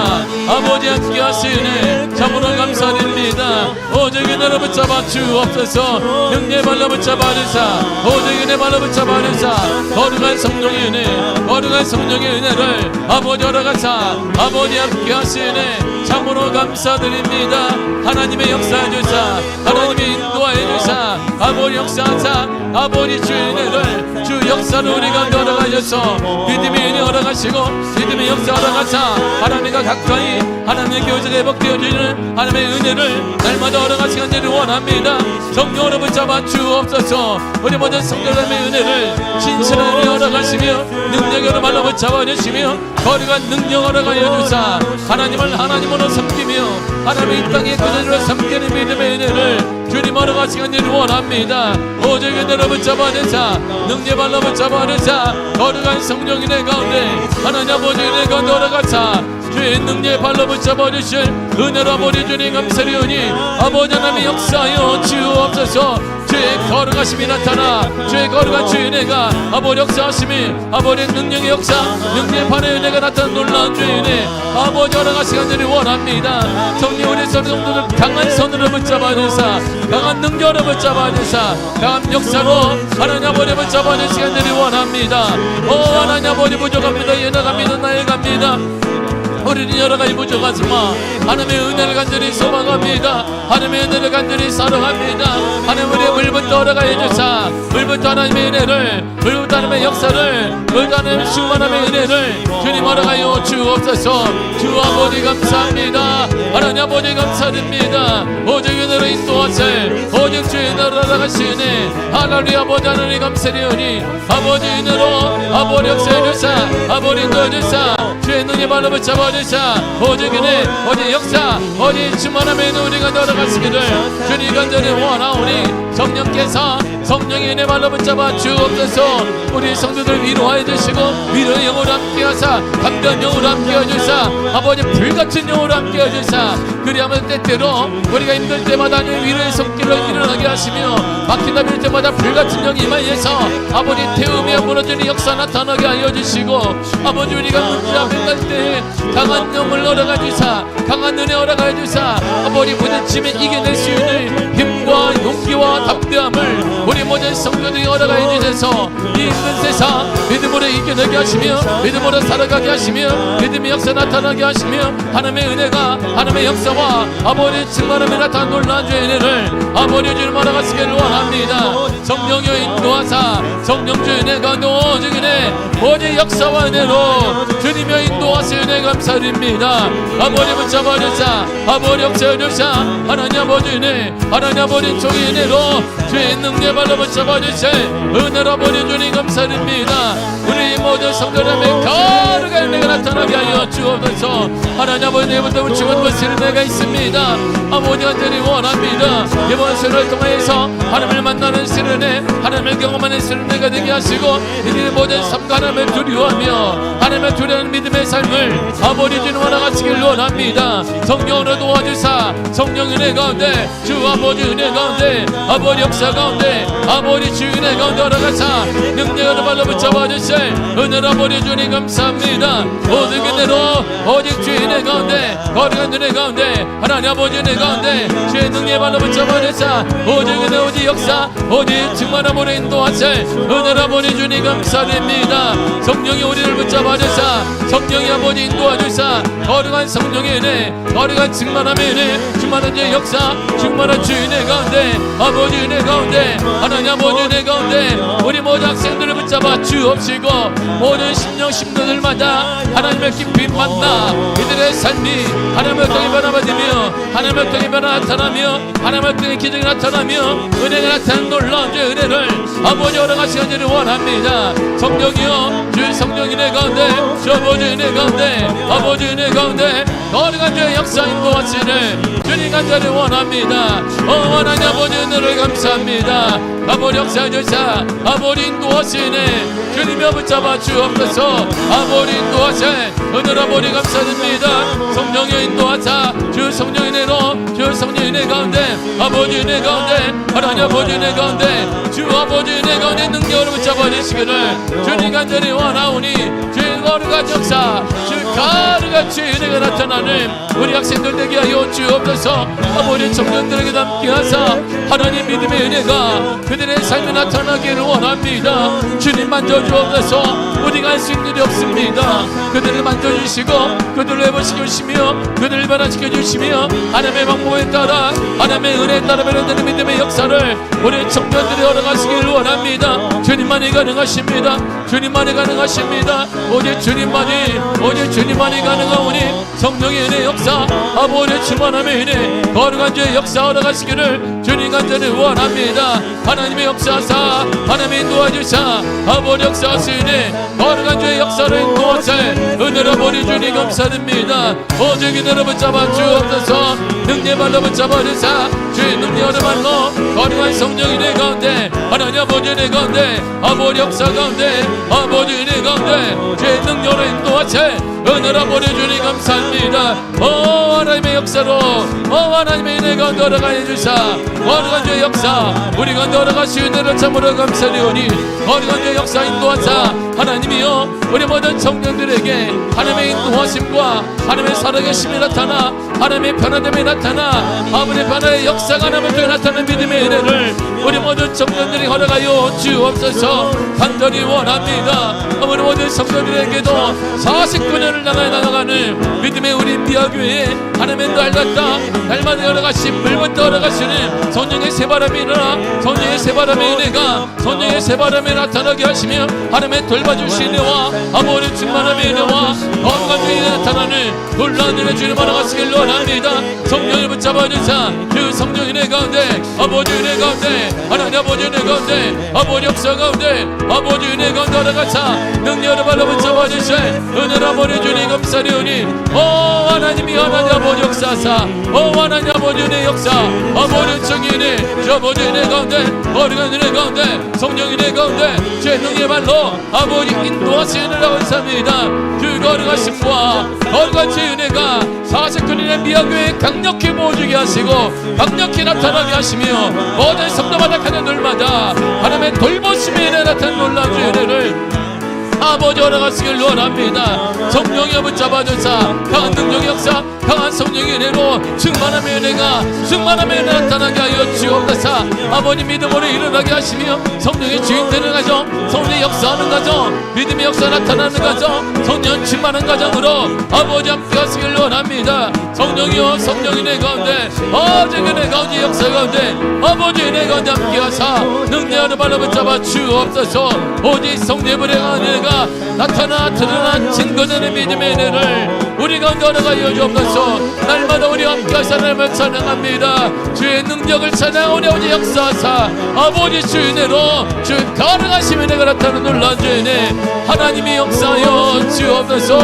아버지 함께 하시니 참으로 감사드립니다. 오직 은혜로 붙잡아 주옵소서 능력의 발로 붙잡아 주사 오직 은혜 발로 붙잡아 주사 거룩한 성령의 은혜 거룩한 성령의 은혜를 아버지 허락하사 아버지 함께 하시니 참으로 감사드립니다. 하나님의 역사해 주사 하나님의 인도하여 주사 아버지 역사하사 아버지 주의 은혜를 주 역사를 우리가 허락하셔서 믿음의 은혜 허락하시고 믿음의 역사 허락하사 하나님과 가까이 하나님의 교제가 회복되어지는 하나님의 은혜를 날마다 허락하시기 간절히 원합니다. 성령으로 붙잡아 주옵소서 우리 모든 성도님의 은혜를 진실한 은혜 허락하시며 능력으로 말로 붙잡아 주시며 거룩한 능력 허락하여 주사 하나님을 하나님으로 섬기며 하나님의 이 땅의 그대로 섬기는 믿음의 은혜를 주님 허락하시기 간절히 원합니다. 오직 은혜로 붙잡아 주사 능력 발로 붙잡아 주사 거룩한 성령의 은혜 가운데 하나님 아버지 은혜 가운데 허락하사 주의 능력의 발로 붙잡아 주실 은혜로 아버지 주님 감사리오니 아버지 하나님의 역사하여 주옵소서. 주의 거룩하심이 나타나 주의 거룩한 주의 은혜가 아버지 역사하심이 아버지 능력의 역사 능력의 발의 은혜가 나타난 놀라운 주의 은혜 아버지 허락하시기 간절히 원합니다. 성령 우리 성도들 강한 손으로 붙잡아 주사 강한 능력으로 붙잡아 주사 강한 역사로 하나님 아버지 붙잡아 주시기 간절히 원합니다. 오 하나님 아버지 부족합니다. 예나갑니다. 나에갑니다. 우리는 여러 가지 부족하지만 하나님의 은혜를 간절히 소망합니다. 하나님의 은혜를 간절히 사랑합니다. 하나님 우리의 물부터 허락하여 주사 물부터 하나님의 은혜를 물부터 하나님의 역사를 물부터 하나님의 충만함의 은혜를 주님 허락하여 주옵소서. 주 아버지 감사합니다. 하나님 아버지 감사드립니다. 오직 은혜로 인도하세 오직 주의 은혜로 허락하시니 할렐루야 아버지 하나님 감사리오니 아버지 은혜로 아버지 역사해 주사 아버지 인도해 주사 주의 능력의 발로 붙잡아 주사 오직 은혜 오직 역사 오직 충만함의 은혜 우리가 걸어가시기를 주님 간절히 원하오니 성령께서 성령의 은혜 발로 붙잡아 주옵소서. 우리 성도들 위로하여 주시고 위로의 영으로 함께하사 감변 영으로 함께해 주사 아버지 불같은 영으로 함께해 주사 그리하면 때때로 우리가 힘들 때마다 위로의 손길을 일어나게 하시며 막힌다 밀 때마다 불같은 영이 임하여서 아버지 태우며 무너지는 역사 나타나게 하여 주시고 아버지 우리가 문제 앞에 갈 때 강한 영을 허락해 주사 강한 은혜 허락해 주사 아버지 부딪힘에 이겨낼 수 있는 힘과 용기와 담대함을 우리 모든 성도들이 허락해 주셔서 이 힘든 세상 믿음으로 이겨내게 하시며 믿음으로 살아가게 하시며 믿음의 역사 나타나게 하시며 하나님의 은혜가 하나님의 역사와 아버지 충만함이 나타난 놀라운 주의 은혜를 아버지 주님 허락하시기를 원합니다. 성령여 인도하사 성령 주의 은혜가 오직 은혜 오직 역사와 은혜로 주님여 인도하시는 은혜 감사드립니다. 아버지 붙잡아 주사 아버지 역사해 주사 하나님 아버지 은혜 하나님 아버지 종의 은혜로 주의 능력 발로 붙잡아 주세 은혜로 아버지 주님 감사드립니다. 우리 모든 성도님의 거룩한 은혜가 나타나게 하여 주옵소서. 하나님 아버지, 내부터 죽은 것을 내가 있습니다. 아버지 간절히 원합니다. 이번 수를 통해서 하나님을 만나는 시련에 하나님을 경험하는 시련내가 되게 하시고 이들의 모든 삶과 하나님을 두려워하며 하나님을 두려워하는 믿음의 삶을 아버지 주님 원하시길 원합니다. 성령으로 도와주사 성령 은혜 가운데 주 아버지 은혜 가운데 아버지 역사 가운데 아버지 주 은혜 가운데 걸어가사 능력으로 발로 붙잡아 주실 은혜로 아버지 주님 감사합니다. 모든 은혜로 오직 주의 은혜 가운데 거룩한 은혜 가운데 하나님 아버지 은혜 가운데 주의 능력의 발로 붙잡아 주사 오직 은혜 오직 역사 오직 증만한 모래 인도하실 은혜로 아버지 주님 감사드립니다. 성령이 우리를 붙잡아 주사 성령이 아버지 인도하 주사 거룩한 성령의 은혜 거룩한 증만함의 은혜 충만한 주의 역사 충만한 주의 은혜 가운데 아버지 은혜 가운데 하나님 아버지 은혜 가운데 우리 모든 학생들을 붙잡아 주옵시고 모든 심령 심도들마다 하나님의 깊이 만나 이들의 삶이 하나님의 통해 변화받으며 하나님의 통해 변화 나타나며 하나님의 통해 기적이 나타나며 은혜가 나타나는 놀라운 주의 은혜를 아버지 허락하시기를 원합니다. 성령이여 주의 성령 은혜 가운데 주 아버지 은혜 가운데 아버지 은혜 가운데 거룩한 주의 역사 인도하시는 주님 간절히 원합니다. 하나님 아버지 은혜를 감사합니다. 아버지 역사해 주사 아버지 인도하시네 주님여 붙잡아 주옵소서. 아버지 인도하세 은혜로 아버지 감사드립니다. 성령의 인도하사 주 성령의 은혜로 주 성령의 은혜 가운데 아버지 은혜 가운데 하나님 아버지 은혜 가운데 주 아버지 은혜 가운데 능력으로 붙잡아 주시기를 주님 간절히 원하오니 주의 거룩한 역사 주 거룩한 주의 은혜가 나타나는 우리 학생들 되게 하여 주옵소서. 아버지 청년들에게 담게 하사 하나님 믿음의 은혜가 그들의 삶에 나타나기를 원합니다. 주님 만져주옵소서. 우리가 할 수 있는 일이 없습니다. 그들을 만져주시고 그들을 회복시켜주시며 그들을 변화시켜주시며 하나님의 방법에 따라 하나님의 은혜에 따라 변화되는 믿음의 역사를 우리 청년들이 걸어가시기를 원합니다. 주님만이 가능하십니다. 주님만이 가능하십니다. 오직 주님만이 가능하오니 성령의 은혜 역사 아버지의 충만함의 은혜 거룩한 주의 역사 걸어가시기를 주님 간절히 원합니다. 하나님의 역사사 하나님의 인도하주사 아버지 역사하시네 거룩한 주의 역사를 인도하세 은혜로 아버지 주님 감사드립니다. 오직 은혜로 붙잡아 주옵소서. 능력 발로 붙잡아 주사 주의 능력으로 발로 거룩한 성령의 은혜 가운데 하나님 아버지 은혜 가운데 아버지 역사 가운데 아버지 은혜 가운데 주의 능력으로 인도하세 은혜로 아버지 주님 감사합니다. 하나님의 역사로 하나님의 은혜 가운데 걸어가 해주사 거룩한 주의 역사 우리 가운데 걸어가시 은혜를 참으로 감사드리오니 거룩한 주의 역사 인도하사 하나님이여 우리 모든 청년들에게 하나님의 인도하심과 하나님의 살아계심이 나타나 하나님의 변화됨이 나타나 아버지의 변화의 역사가 하나님을 통해 나타나는 믿음의 은혜를 우리 모든 청년들이 허락하여 주옵소서. 간절히 원합니다. 우리 모든 청년들에게도 49년을 나가는 믿음의 우리 미아교회에 하나님의 날같다 날마다 열어가신 물부터 열어가시는 성령의 새바람이 일어나 성령의 새바람의 은혜가 성령의 새바람이 나타나게 하시며 하나님의 돌봐주신 은혜와 아버지 충만함의 은혜와 거룩한 주의 나타나는 놀라운 은혜 주님 알아가시길 원합니다. 성령을 붙잡아주사 그 성령 은혜 가운데 아버지 은혜 가운데 하나님 아버지 은혜 가운데 아버지 역사 가운데 아버지 은혜 가운데 알아가사 능력을 발로 붙잡아주시 은혜로 아버지 주님 감사리오니 하나님이 하나님 아버지 역사사 하나님 아버지 은혜 역사 아버지 정의 은혜 주 아버지 은혜 가운데 거룩한 은혜 가운데 성령 은혜 가운데 제 능력의 발로 아버지 인도하시는 감사합니다. 그 거룩하심과 거룩한 제 은혜가 49년의 미아교회에 강력히 모여주게 하시고 강력히 나타나게 하시며 모든 성도마다 가는 날마다 하나님의 돌보심의 은혜 나타나는 놀라운 주의 은혜를 아버지 허락하시길 원합니다. 성령이 붙잡아주사 강한 능력의 역사 강한 성령의 은혜로 충만함의 은혜가 충만함의 은혜 나타나게 하여 주옵소서. 아버지 믿음으로 일어나게 하시며 성령의 주인 되는 가정 성령의 역사하는 가정 믿음의 역사 나타나는 가정 성령 충만한 가정으로 아버지 함께 하시길 원합니다. 성령이여 성령의 은혜 가운데 오직 은혜 가운데 역사 가운데 아버지 은혜 가운데 함께 하사 능력으로 발로 붙잡아 주옵소서. 오직 성령의 은혜가 나타나 드러난 증거되는 믿음의 은혜를 우리 가운데 허락하여 주옵소서. 날마다 우리 함께 하사 하나님을 찬양합니다. 주의 능력을 찬양하오니 아버지 역사하사 아버지 주의 은혜로 주의 가능하신 은혜가 나타나는 놀라운 주의 은혜 하나님이 역사하여 주옵소서.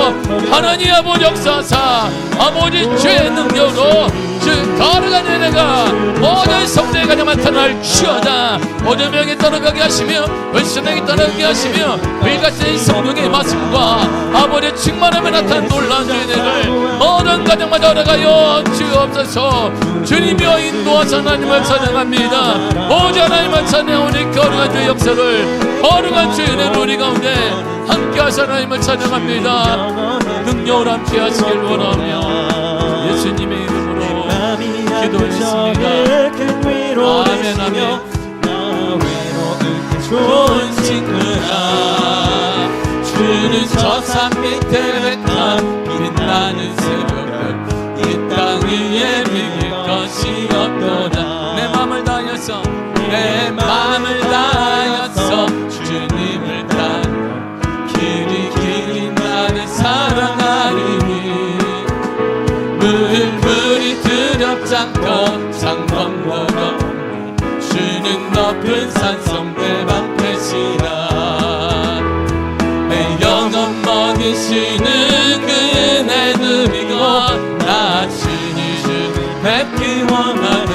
하나님 아버지 역사하사 아버지 주의 능력으로 주 거룩한 은혜가 모든 성도의 가정 나타날지어다. 모든 명에 떠나가게 하시며 은신에게 떠나가게 하시며 불같은 성령의 말씀과 아버지의 충만함에 나타난 놀라운 은혜를 모든 가정마다 허락하여 주옵소서. 주님이여 인도하사 하나님을 찬양합니다. 오직 하나님을 찬양하오니 거룩한 주의 역사를 거룩한 주의 은혜를 우리 가운데 함께하사 하나님을 찬양합니다. 능력을 함께하시길 원하며 예수님의 이름으로 기도했습니다. 아멘 아멘. 좋은 친구라 주는 저 산 밑에 백한 빛나는 새벽별 이 땅 위에 비길 것이 없도다. 내 맘을 다하여서 내 맘을 다하여서 주님을 따르며 길이 나를 사랑하리니 물이 두렵지 않고 산 건너고 주는 높은 산성 내 방패시라. 내 영혼 먹이시는 그 은혜 누리고 나 주님 뵙기 원하네.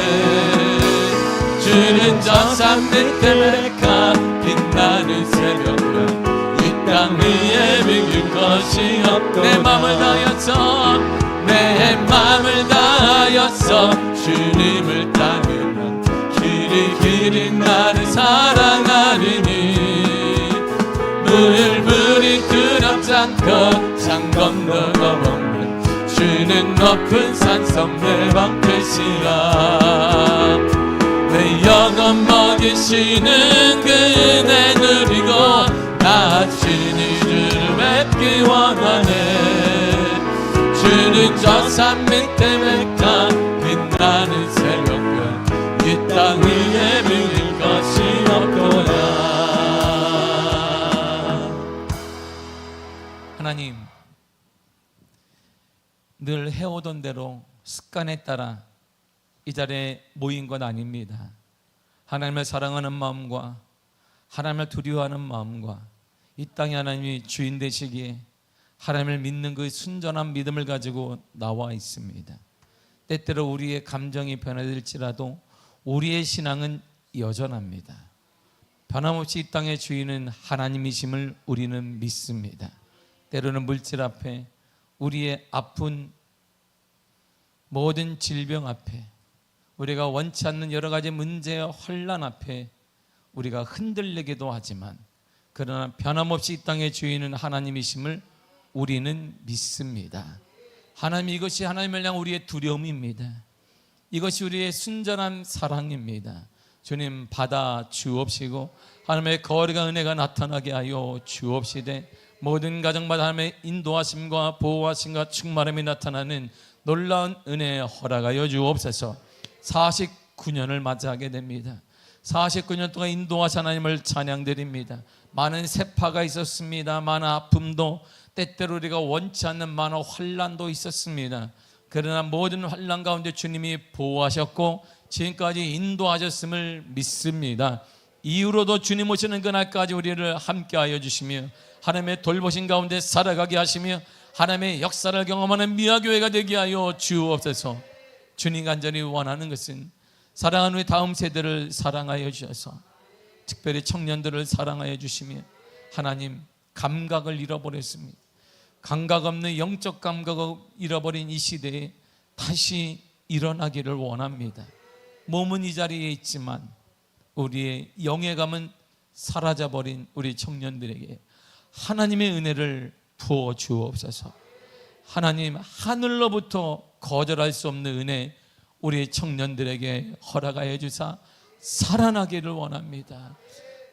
주는 저 산 밑에 백한 빛나는 새벽별 이 땅 위에 비길 것이 없고 내 맘을 다하여서 내 맘을 다하여서 주님을 따르면 길이 나를 사랑하리니 물이 두렵지 않고 산 건너고 먹는 주는 높은 산성 내 방패시라. 내 영혼 먹이시는 그 은혜 누리고 나 주님을 뵙기 원하네. 주는 저 산 밑에 백한 빛나는 새벽별 이 땅 위에 비길 것이 없도다. 하나님, 늘 해오던 대로 습관에 따라 이 자리에 모인 것 아닙니다. 하나님을 사랑하는 마음과 하나님을 두려워하는 마음과 이 땅에 하나님이 주인 되시기에 하나님을 믿는 그 순전한 믿음을 가지고 나와 있습니다. 때때로 우리의 감정이 변화될지라도 우리의 신앙은 여전합니다. 변함없이 이 땅의 주인은 하나님이심을 우리는 믿습니다. 때로는 물질 앞에, 우리의 아픈 모든 질병 앞에, 우리가 원치 않는 여러 가지 문제와 혼란 앞에 우리가 흔들리기도 하지만 그러나 변함없이 이 땅의 주인은 하나님이심을 우리는 믿습니다. 하나님, 이것이 하나님을 향한 우리의 두려움입니다. 이것이 우리의 순전한 사랑입니다. 주님, 받아 주옵시고 하나님의 거룩한 은혜가 나타나게 하여 주옵시되 모든 가정마다 하나님의 인도하심과 보호하심과 충만함이 나타나는 놀라운 은혜 허락하여 주옵소서. 49년을 맞이하게 됩니다. 49년 동안 인도하신 하나님을 찬양드립니다. 많은 세파가 있었습니다. 많은 아픔도, 때때로 우리가 원치 않는 많은 환난도 있었습니다. 그러나 모든 환난 가운데 주님이 보호하셨고 지금까지 인도하셨음을 믿습니다. 이후로도 주님 오시는 그날까지 우리를 함께하여 주시며 하나님의 돌보신 가운데 살아가게 하시며 하나님의 역사를 경험하는 미아교회가 되게 하여 주옵소서. 주님 간절히 원하는 것은 사랑하는 우리 다음 세대를 사랑하여 주셔서 특별히 청년들을 사랑하여 주시며 하나님, 감각을 잃어버렸습니다. 감각 없는 영적 감각을 잃어버린 이 시대에 다시 일어나기를 원합니다. 몸은 이 자리에 있지만 우리의 영의 감은 사라져버린 우리 청년들에게 하나님의 은혜를 부어 주옵소서. 하나님, 하늘로부터 거절할 수 없는 은혜 우리 청년들에게 허락하여 주사 살아나기를 원합니다.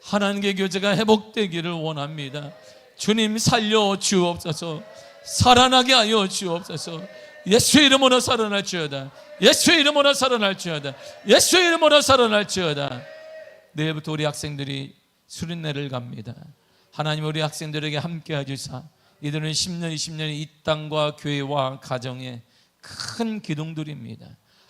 하나님의 교제가 회복되기를 원합니다. 주님, 살려 주옵소서. 살아나게 하여 주옵소서. 예수의 이름으로 살아날지어다. 예수의 이름으로 살아날지어다. 예수의 이름으로 살아날지어다. 내일부터 우리 학생들이 수련회를 갑니다. 하나님, 우리 학생들에게 함께 해주사 이들은 10년, 20년의 이 땅과 교회와 가정에 큰 기둥들입니다.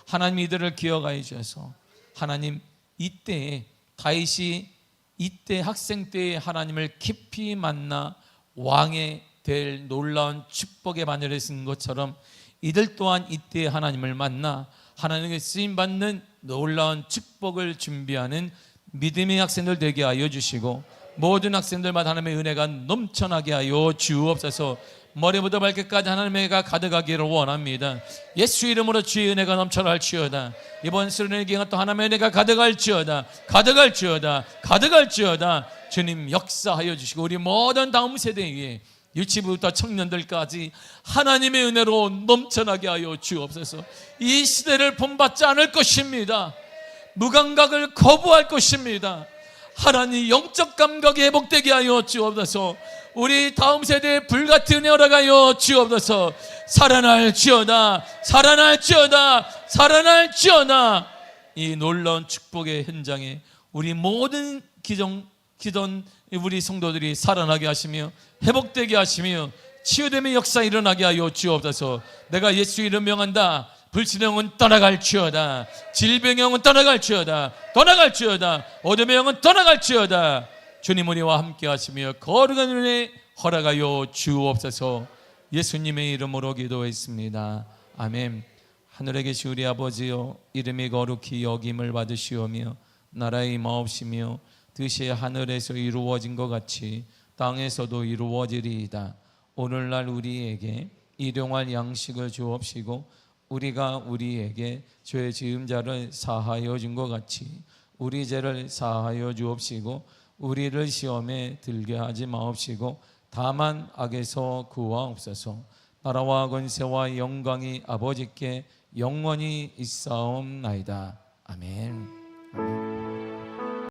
하나님, 이들을 기억하여 주셔서 하나님, 이때에 다윗이 이때 학생 때에 하나님을 깊이 만나 왕이 될 놀라운 축복의 바늘을 쓴 것처럼 이들 또한 이때 하나님을 만나 하나님께 쓰임받는 놀라운 축복을 준비하는 믿음의 학생들 되게 하여 주시고, 모든 학생들마다 하나님의 은혜가 넘쳐나게 하여 주옵소서. 머리부터 발끝까지 하나님의 은혜가 가득하기를 원합니다. 예수 이름으로 주의 은혜가 넘쳐날지어다. 이번 수련회 기간 또 하나님의 은혜가 가득할지어다. 가득할지어다. 주님 역사하여 주시고, 우리 모든 다음 세대 위에 유치부부터 청년들까지 하나님의 은혜로 넘쳐나게 하여 주옵소서. 이 시대를 본받지 않을 것입니다. 무감각을 거부할 것입니다. 하나님 영적 감각이 회복되게 하여 주옵소서. 우리 다음 세대에 불같은 은혜 허락하여 주옵소서. 살아날지어다. 이 놀라운 축복의 현장에 우리 모든 기존 우리 성도들이 살아나게 하시며 회복되게 하시며 치유됨의 역사 일어나게 하여 주옵소서. 내가 예수 이름 명한다. 불신의 영은 떠나갈지어다. 질병의 영은 떠나갈지어다. 어둠의 영은 떠나갈지어다. 주님 우리와 함께 하시며 거룩한 은혜 허락하여 주옵소서. 예수님의 이름으로 기도했습니다. 아멘. 하늘에 계신 우리 아버지여, 이름이 거룩히 여김을 받으시오며 나라의 임하옵시며 뜻이 하늘에서 이루어진 것 같이 땅에서도 이루어지리이다. 오늘날 우리에게 일용할 양식을 주옵시고 우리가 우리에게 죄 지은 자를 사하여 준 것 같이 우리 죄를 사하여 주옵시고 우리를 시험에 들게 하지 마옵시고 다만 악에서 구하옵소서. 나라와 권세와 영광이 아버지께 영원히 있사옵나이다. 아멘.